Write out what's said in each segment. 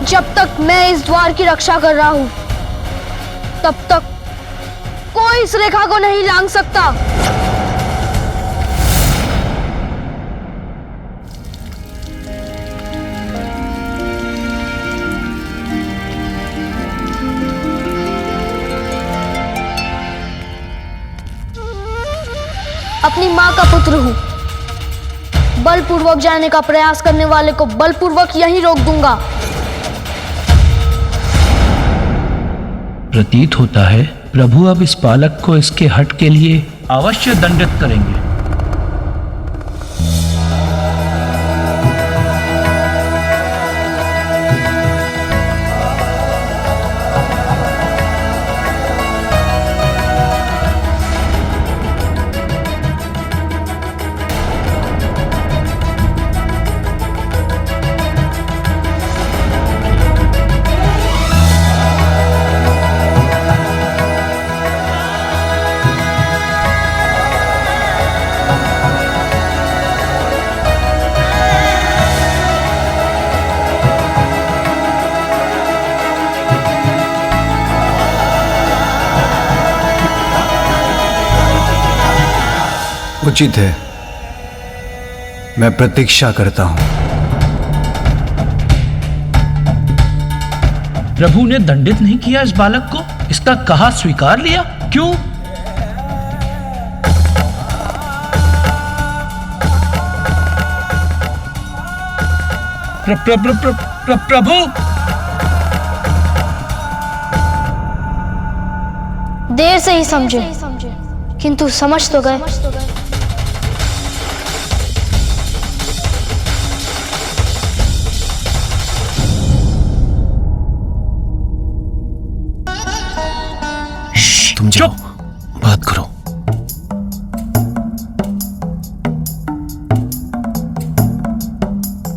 जब तक मैं इस द्वार की रक्षा कर रहा हूं, तब तक कोई इस रेखा को नहीं लांघ सकता। अपनी मां का पुत्र हूं। बलपूर्वक जाने का प्रयास करने वाले को बलपूर्वक यहीं रोक दूंगा। प्रतीत होता है प्रभु अब इस बालक को इसके हठ के लिए अवश्य दंडित करेंगे। उचित है, मैं प्रतीक्षा करता हूं। प्रभु ने दंडित नहीं किया इस बालक को, इसका कहा स्वीकार लिया, क्यों? प्रभु, देर से ही समझे, किंतु समझ तो गए। तुम जाओ, बात करो।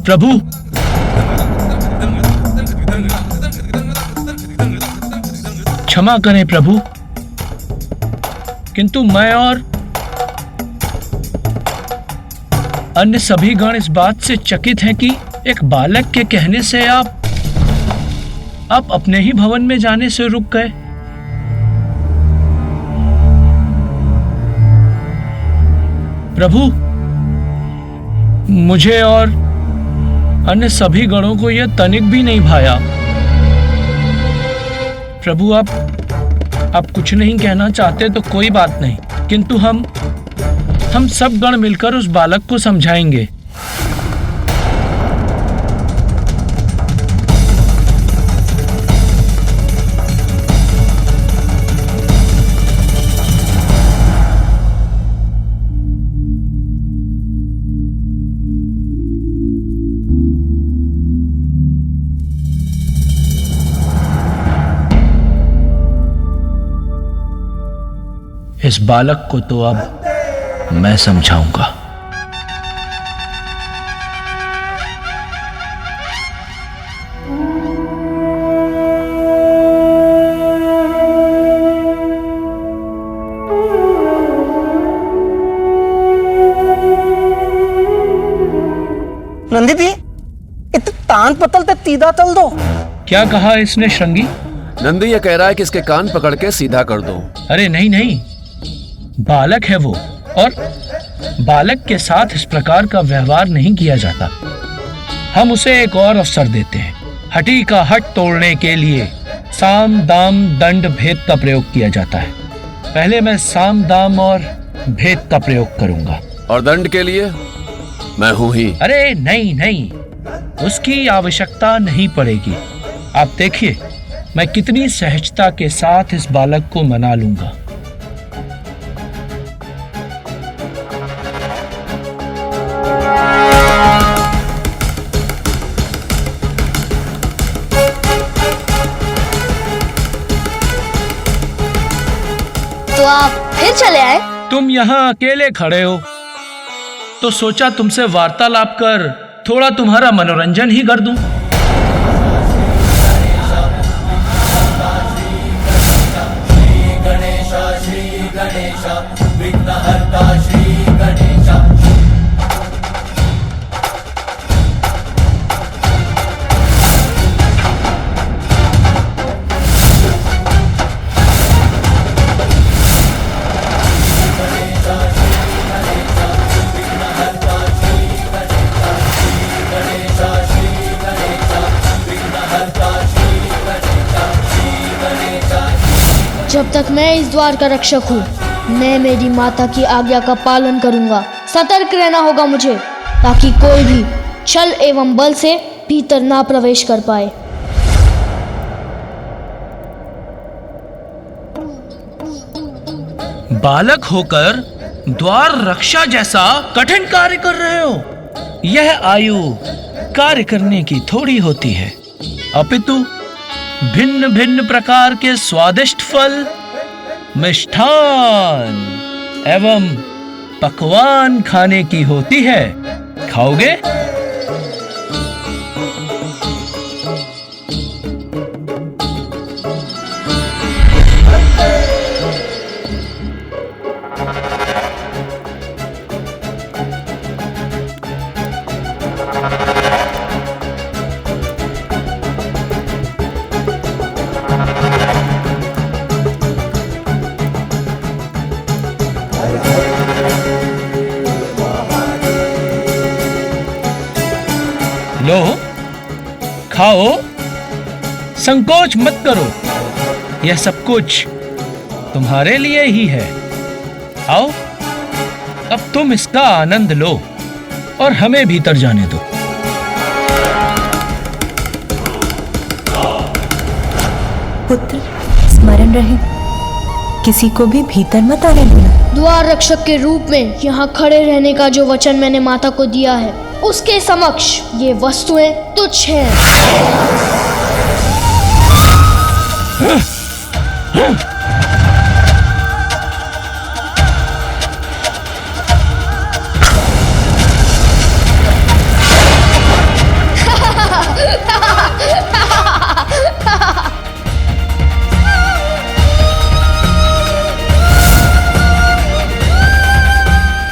प्रभु, क्षमा करें प्रभु, किंतु मैं और अन्य सभी गण इस बात से चकित हैं कि एक बालक के कहने से आप अपने ही भवन में जाने से रुक गए। प्रभु, मुझे और अन्य सभी गणों को यह तनिक भी नहीं भाया। प्रभु, आप कुछ नहीं कहना चाहते तो कोई बात नहीं, किंतु हम सब गण मिलकर उस बालक को समझाएंगे। इस बालक को तो अब मैं समझाऊंगा। नंदी दी, इत तान पतल ते तीदा तल दो। क्या कहा इसने श्रृंगी? नंदी ये कह रहा है कि इसके कान पकड़ के सीधा कर दो। अरे नहीं नहीं, बालक है वो, और बालक के साथ इस प्रकार का व्यवहार नहीं किया जाता। हम उसे एक और अवसर देते हैं। हठी का हट तोड़ने के लिए साम दाम दंड भेद का प्रयोग किया जाता है। पहले मैं साम दाम और भेद का प्रयोग करूंगा। और दंड के लिए मैं हूं ही। अरे नहीं नहीं, उसकी आवश्यकता नहीं पड़ेगी। आप देखिए मैं कितनी सहजता के साथ इस बालक को मना लूंगा। तो आप फिर चले आए? तुम यहाँ अकेले खड़े हो तो सोचा तुमसे वार्तालाप कर थोड़ा तुम्हारा मनोरंजन ही कर दूं। मैं इस द्वार का रक्षक हूँ। मैं मेरी माता की आज्ञा का पालन करूंगा। सतर्क रहना होगा मुझे, ताकि कोई भी छल एवं बल से भीतर ना प्रवेश कर पाए। बालक होकर द्वार रक्षा जैसा कठिन कार्य कर रहे हो। यह आयु कार्य करने की थोड़ी होती है, अपितु भिन्न भिन्न प्रकार के स्वादिष्ट फल, मिष्ठान एवं पकवान खाने की होती है। खाओगे? लो, खाओ, संकोच मत करो। यह सब कुछ तुम्हारे लिए ही है। आओ, अब तुम इसका आनंद लो और हमें भीतर जाने दो। पुत्र, स्मरण रहे, किसी को भी भीतर मत आने देना। द्वार रक्षक के रूप में यहाँ खड़े रहने का जो वचन मैंने माता को दिया है, उसके समक्ष ये वस्तुएं तुच्छ हैं।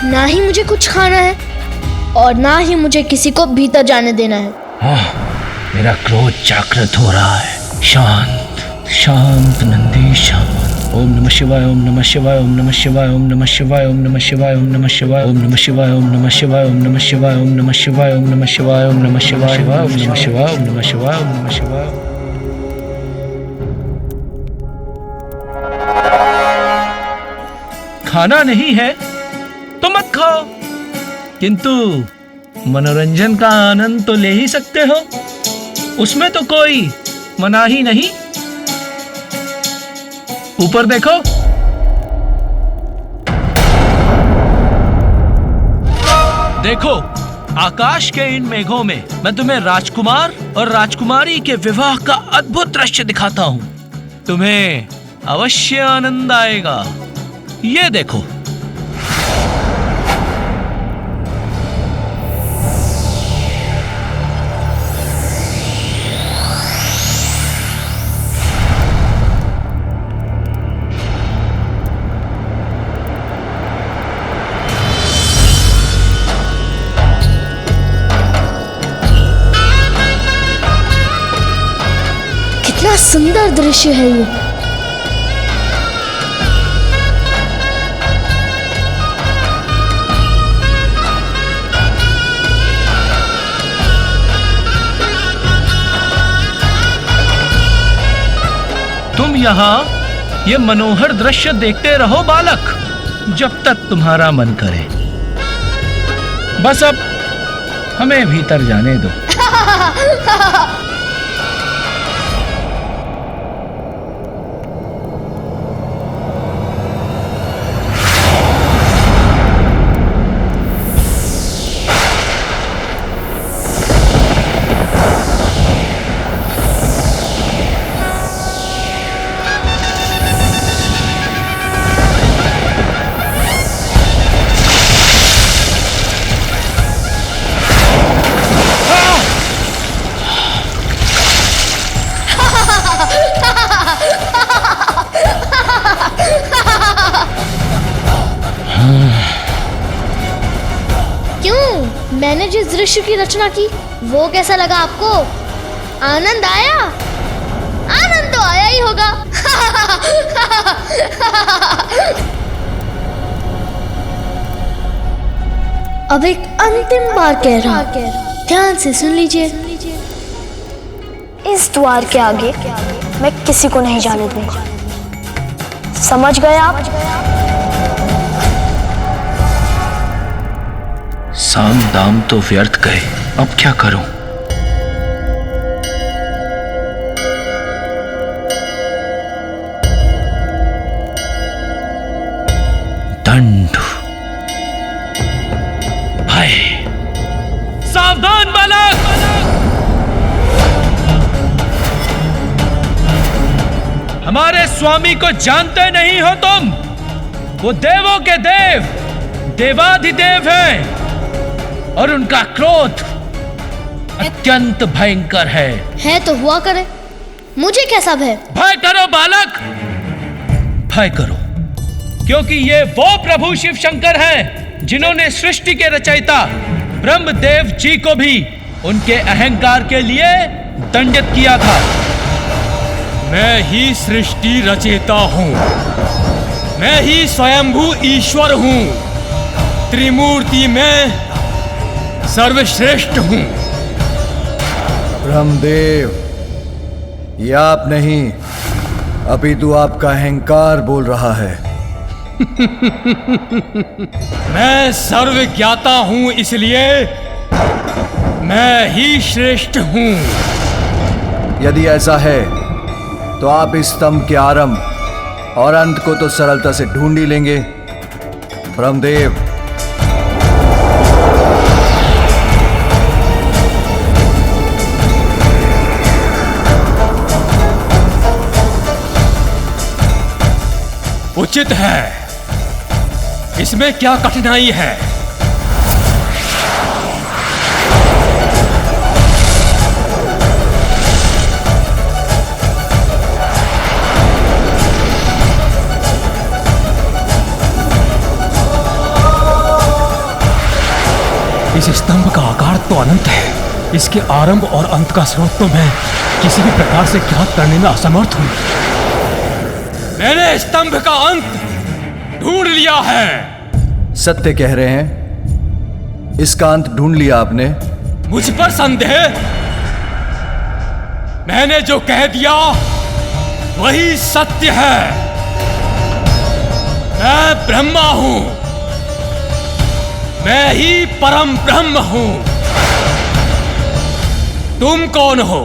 ना ही मुझे कुछ खाना है और ना ही मुझे किसी को भीतर जाने देना है। मेरा क्रोध जागृत हो रहा है। शांत शांत नंदी शांत। ओम नमः शिवाय, ओम नमः शिवाय, ओम नमः शिवाय, ओम नमः शिवाय, ओम नमः शिवाय, ओम नमः शिवाय, ओम नमः शिवाय, ओम नमः शिवाय, ओम नमः शिवाय, ओम नमः शिवाय, ओम नमः शिवाय, ओम नमः शिवाय, ओम नमः शिवाय, ओम नमः शिवाय, ओम नमः शिवाय। खाना नहीं है तो मत खाओ, किंतु मनोरंजन का आनंद तो ले ही सकते हो। उसमें तो कोई मनाही नहीं। ऊपर देखो, देखो आकाश के इन मेघों में मैं तुम्हें राजकुमार और राजकुमारी के विवाह का अद्भुत दृश्य दिखाता हूं। तुम्हें अवश्य आनंद आएगा। ये देखो। कितना सुंदर दृश्य है ये। तुम यहाँ ये मनोहर दृश्य देखते रहो बालक, जब तक तुम्हारा मन करे। बस अब हमें भीतर जाने दो। क्यों? मैंने जिस दृश्य की रचना की वो कैसा लगा आपको? आनंद आया? आनंद तो आया ही होगा। अब एक अंतिम बार कह रहा, ध्यान से सुन लीजिए। इस द्वार के आगे मैं किसी को नहीं जाने दूंगा। समझ गए आप? साम दाम तो व्यर्थ गए, अब क्या करूं? दंड। हाय, सावधान बालक! हमारे स्वामी को जानते नहीं हो तुम? वो देवों के देव, देवाधिदेव हैं और उनका क्रोध अत्यंत भयंकर है तो हुआ करे, मुझे कैसा भय? भय करो बालक, भय करो, क्योंकि ये वो प्रभु शिव शंकर हैं जिन्होंने सृष्टि के रचयिता ब्रह्मदेव जी को भी उनके अहंकार के लिए दंडित किया था। मैं ही सृष्टि रचयिता हूँ, मैं ही स्वयंभू ईश्वर हूँ, त्रिमूर्ति में सर्वश्रेष्ठ हूँ। ब्रह्मदेव, ये आप नहीं, अभी तो आपका अहंकार बोल रहा है। मैं सर्वज्ञाता हूँ, इसलिए मैं ही श्रेष्ठ हूँ। यदि ऐसा है तो आप इस स्तंभ के आरंभ और अंत को तो सरलता से ढूंढ ही लेंगे। ब्रह्मदेव, उचित है, इसमें क्या कठिनाई है? इस स्तंभ का आकार तो अनंत है, इसके आरंभ और अंत का स्रोत तो मैं किसी भी प्रकार से ज्ञात करने में असमर्थ हूं। मैंने स्तंभ का अंत ढूंढ लिया है। सत्य कह रहे हैं? इसका अंत ढूंढ लिया आपने? मुझ पर संदेह? मैंने जो कह दिया वही सत्य है। मैं ब्रह्मा हूं, मैं ही परम ब्रह्म हूं। तुम कौन हो?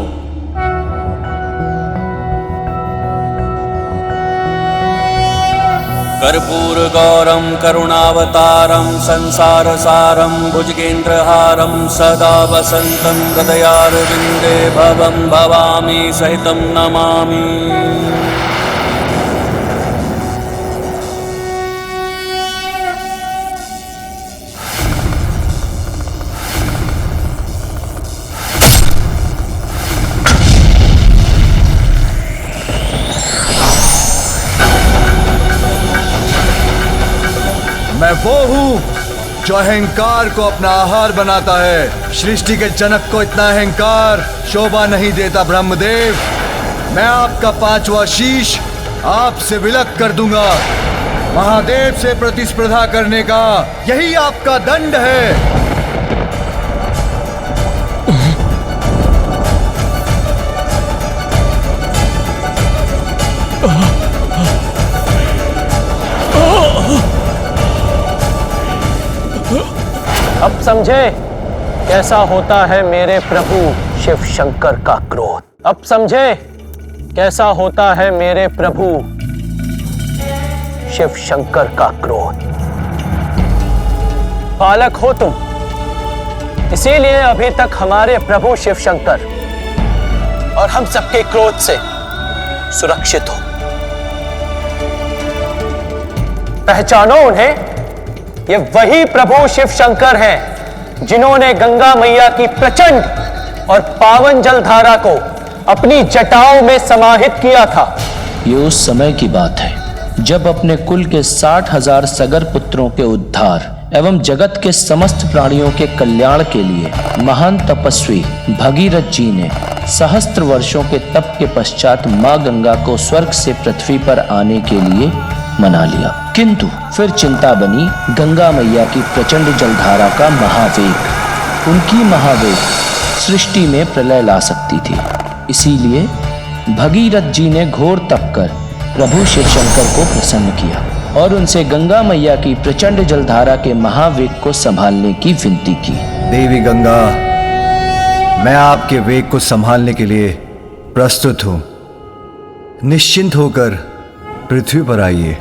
कर्पूर गौरम करुणावतारम संसार सारम भुजगेन्द्रहारम सदा वसंतम हृदयारविंदे भवं भवामी सहितं नमामि। मैं वो हूं जो अहंकार को अपना आहार बनाता है। सृष्टि के जनक को इतना अहंकार शोभा नहीं देता। ब्रह्मदेव, मैं आपका पांचवा शीश आपसे विलक कर दूंगा। महादेव से प्रतिस्पर्धा करने का यही आपका दंड है। अब समझे कैसा होता है मेरे प्रभु शिव शंकर का क्रोध। अब समझे कैसा होता है मेरे प्रभु शिव शंकर का क्रोध। बालक हो तुम, इसीलिए अभी तक हमारे प्रभु शिव शंकर और हम सबके क्रोध से सुरक्षित हो। पहचानो उन्हें, ये वही प्रभु शिव शंकर हैं जिन्होंने गंगा मैया की प्रचंड और पावन जलधारा को अपनी जटाओं में समाहित किया था। ये उस समय की बात है जब अपने कुल के 60,000 सगर पुत्रों के उद्धार एवं जगत के समस्त प्राणियों के कल्याण के लिए महान तपस्वी भगीरथ जी ने सहस्त्र वर्षों के तप के पश्चात मां गंगा को स्वर्ग से पृथ्वी पर आने के लिए मना लिया। किंतु फिर चिंता बनी गंगा मैया की प्रचंड जलधारा का महावेग। उनकी महावेग सृष्टि में प्रलय ला सकती थी। इसीलिए भगीरथ जी ने घोर तप कर प्रभु शिव शंकर को प्रसन्न किया और उनसे गंगा मैया की प्रचंड जलधारा के महावेग को संभालने की विनती की। देवी गंगा, मैं आपके वेग को संभालने के लिए प्रस्तुत हूं। निश्चिंत होकर पृथ्वी पर आइए।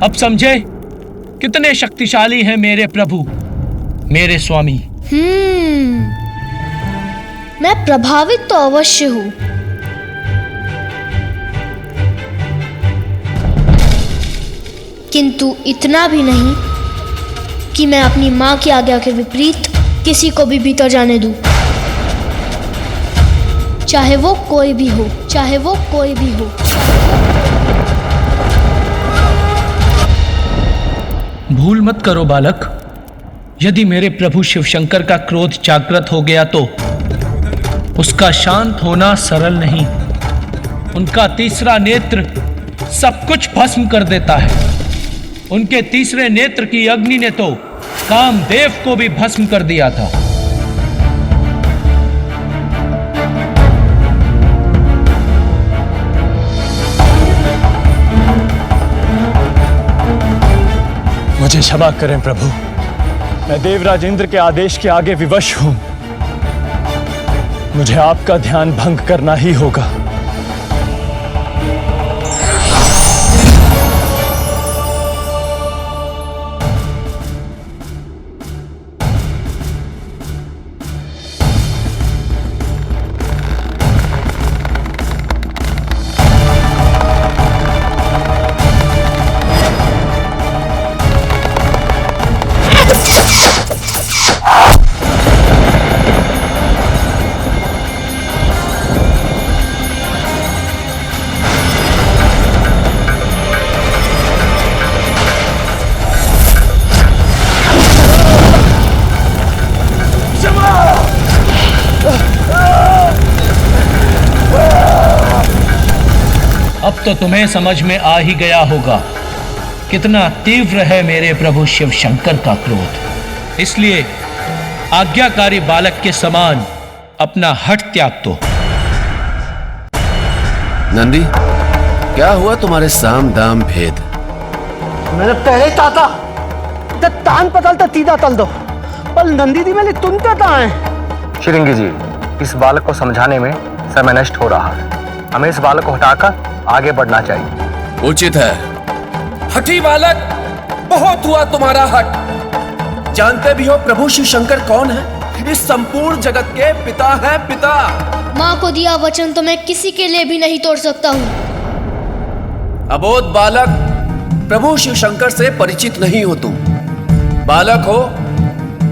अब समझे कितने शक्तिशाली हैं मेरे प्रभु, मेरे स्वामी। मैं प्रभावित तो अवश्य हूं, किंतु इतना भी नहीं कि मैं अपनी मां की आज्ञा के विपरीत किसी को भी भीतर जाने दूं, चाहे वो कोई भी हो, चाहे वो कोई भी हो। भूल मत करो बालक, यदि मेरे प्रभु शिव शंकर का क्रोध जागृत हो गया तो उसका शांत होना सरल नहीं। उनका तीसरा नेत्र सब कुछ भस्म कर देता है। उनके तीसरे नेत्र की अग्नि ने तो कामदेव को भी भस्म कर दिया था। मुझे क्षमा करें प्रभु, मैं देवराज इंद्र के आदेश के आगे विवश हूं। मुझे आपका ध्यान भंग करना ही होगा। अब तो तुम्हें समझ में आ ही गया होगा कितना तीव्र है मेरे प्रभु शिव शंकर का क्रोध। इसलिए आज्ञाकारी बालक के समान अपना हठ त्याग दो। नंदी, क्या हुआ तुम्हारे साम दाम भेद? मैंने पहले ही ताता तान पतल तीदा तल दो पल नंदी दी मैंने तुम तता है। श्रृंगी जी, इस बालक को समझाने में समय नष्ट हो रहा है। हमें इस बालक को हटाकर आगे बढ़ना चाहिए। उचित है। हठी बालक, बहुत हुआ तुम्हारा हट। जानते भी हो प्रभु शिव शंकर कौन है? इस संपूर्ण जगत के पिता है, पिता। माँ को दिया वचन तो मैं किसी के लिए भी नहीं तोड़ सकता हूँ। अबोध बालक, प्रभु शिव शंकर से परिचित नहीं हो तुम। बालक हो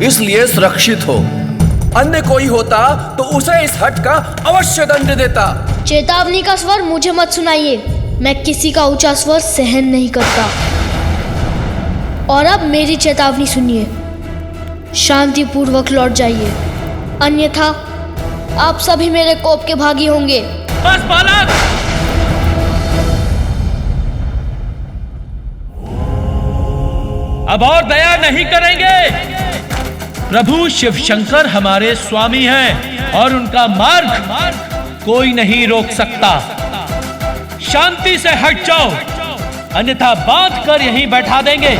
इसलिए सुरक्षित हो। अन्य कोई होता तो उसे इस हट का अवश्य दंड देता। चेतावनी का स्वर मुझे मत सुनाइए। मैं किसी का ऊंचा स्वर सहन नहीं करता। और अब मेरी चेतावनी सुनिए, शांति पूर्वक लौट जाइए, अन्यथा आप सभी मेरे कोप के भागी होंगे। बस बालक! अब और दया नहीं करेंगे। प्रभु शिव शंकर हमारे स्वामी हैं और उनका मार्ग कोई नहीं रोक सकता। शांति से हट जाओ, अन्यथा बांध कर यहीं बैठा देंगे।